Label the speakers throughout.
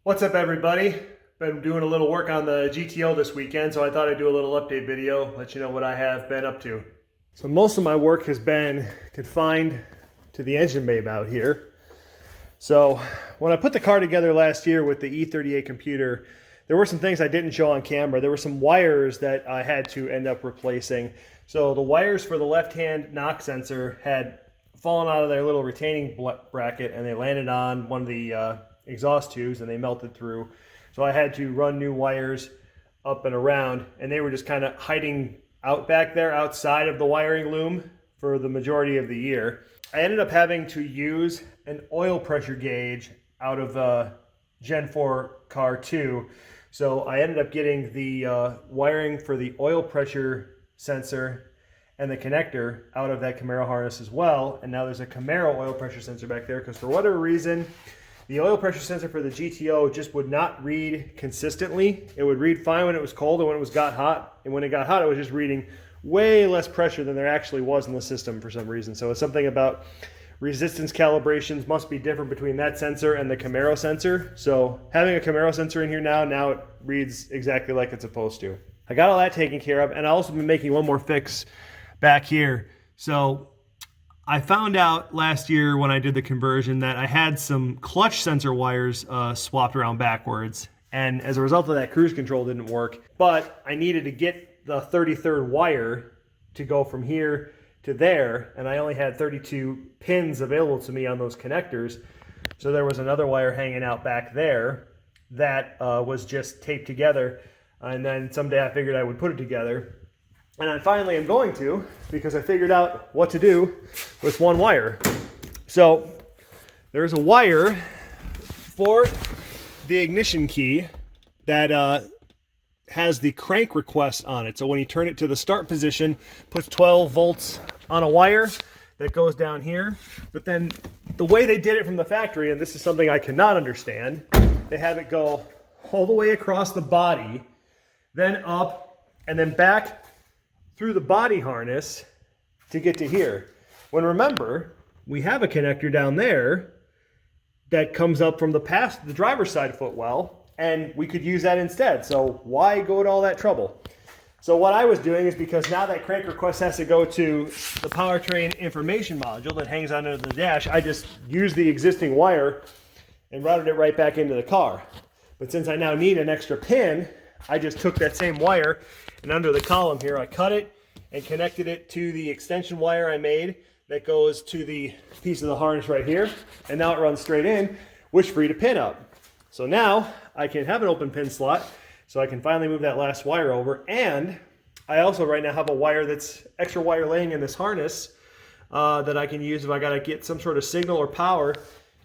Speaker 1: What's up, everybody? Been doing a little work on the GTO this weekend, so I thought I'd do a little update video, let you know what I have been up to. So most of my work has been confined to the engine bay out here. So when I put the car together last year with the E38 computer, there were some things I didn't show on camera. There were some wires that I had to end up replacing. So the wires for the left-hand knock sensor had fallen out of their little retaining bracket, and they landed on one of the exhaust tubes and they melted through. So I had to run new wires up and around, and they were just kind of hiding out back there outside of the wiring loom for the majority of the year. I ended up having to use an oil pressure gauge out of the Gen 4 car 2. So I ended up getting the wiring for the oil pressure sensor and the connector out of that Camaro harness as well. And now there's a Camaro oil pressure sensor back there because for whatever reason, the oil pressure sensor for the GTO just would not read consistently. It would read fine when it was cold and when it got hot. And when it got hot, it was just reading way less pressure than there actually was in the system for some reason. So it's something about resistance calibrations must be different between that sensor and the Camaro sensor. So having a Camaro sensor in here now it reads exactly like it's supposed to. I got all that taken care of, and I also been making one more fix back here. So I found out last year when I did the conversion that I had some clutch sensor wires swapped around backwards, and as a result of that, cruise control didn't work. But I needed to get the 33rd wire to go from here to there, and I only had 32 pins available to me on those connectors. So there was another wire hanging out back there that was just taped together, and then someday I figured I would put it together. And I finally am going to, because I figured out what to do with one wire. So there's a wire for the ignition key that has the crank request on it. So when you turn it to the start position, puts 12 volts on a wire that goes down here. But then the way they did it from the factory, and this is something I cannot understand, they have it go all the way across the body, then up, and then back through the body harness to get to here. When remember, we have a connector down there that comes up from the driver's side footwell, and we could use that instead. So why go to all that trouble? So what I was doing is, because now that crank request has to go to the powertrain information module that hangs onto the dash, I just used the existing wire and routed it right back into the car. But since I now need an extra pin, I just took that same wire, and under the column here, I cut it and connected it to the extension wire I made that goes to the piece of the harness right here. And now it runs straight in, which freed a pin up. So now I can have an open pin slot, so I can finally move that last wire over. And I also right now have a wire that's extra wire laying in this harness that I can use if I gotta get some sort of signal or power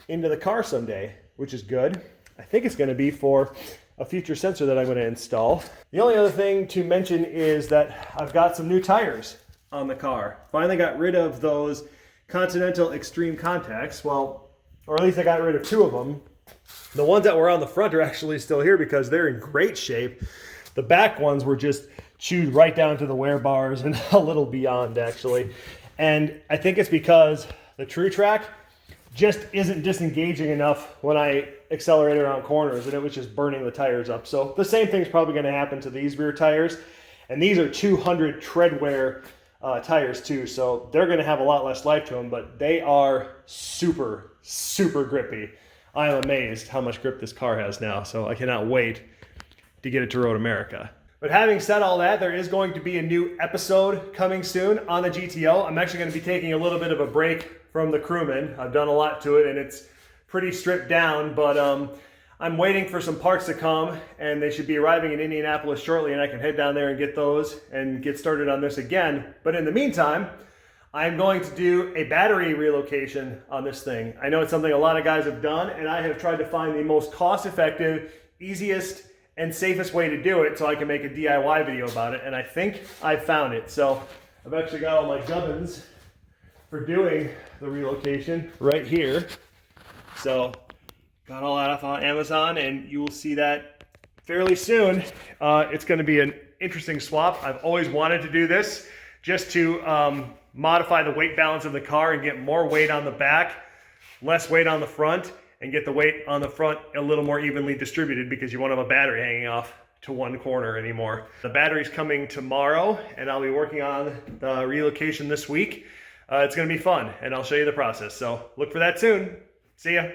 Speaker 1: into the car someday, which is good. I think it's gonna be for a future sensor that I'm going to install. The only other thing to mention is that I've got some new tires on the car. Finally got rid of those Continental Extreme contacts. Well, or at least I got rid of two of them. The ones that were on the front are actually still here because they're in great shape. The back ones were just chewed right down to the wear bars and a little beyond, actually. And I think it's because the TrueTrack just isn't disengaging enough when I accelerate around corners, and it was just burning the tires up. So the same thing's probably going to happen to these rear tires, and these are 200 tread wear tires too, so they're going to have a lot less life to them, but they are super grippy. I am amazed how much grip this car has now, so I cannot wait to get it to Road America. But having said all that, there is going to be a new episode coming soon on the GTO. I'm actually going to be taking a little bit of a break from the Crewman. I've done a lot to it, and it's pretty stripped down, but I'm waiting for some parts to come, and they should be arriving in Indianapolis shortly, and I can head down there and get those and get started on this again. But in the meantime, I'm going to do a battery relocation on this thing. I know it's something a lot of guys have done, and I have tried to find the most cost-effective, easiest, and safest way to do it so I can make a DIY video about it, and I think I found it. So I've actually got all my gubbins for doing the relocation right here. So got all that off on Amazon, and you will see that fairly soon. It's going to be an interesting swap. I've always wanted to do this just to modify the weight balance of the car and get more weight on the back, less weight on the front, and get the weight on the front a little more evenly distributed, because you won't have a battery hanging off to one corner anymore. The battery's coming tomorrow, and I'll be working on the relocation this week. It's gonna be fun, and I'll show you the process. So look for that soon. See ya.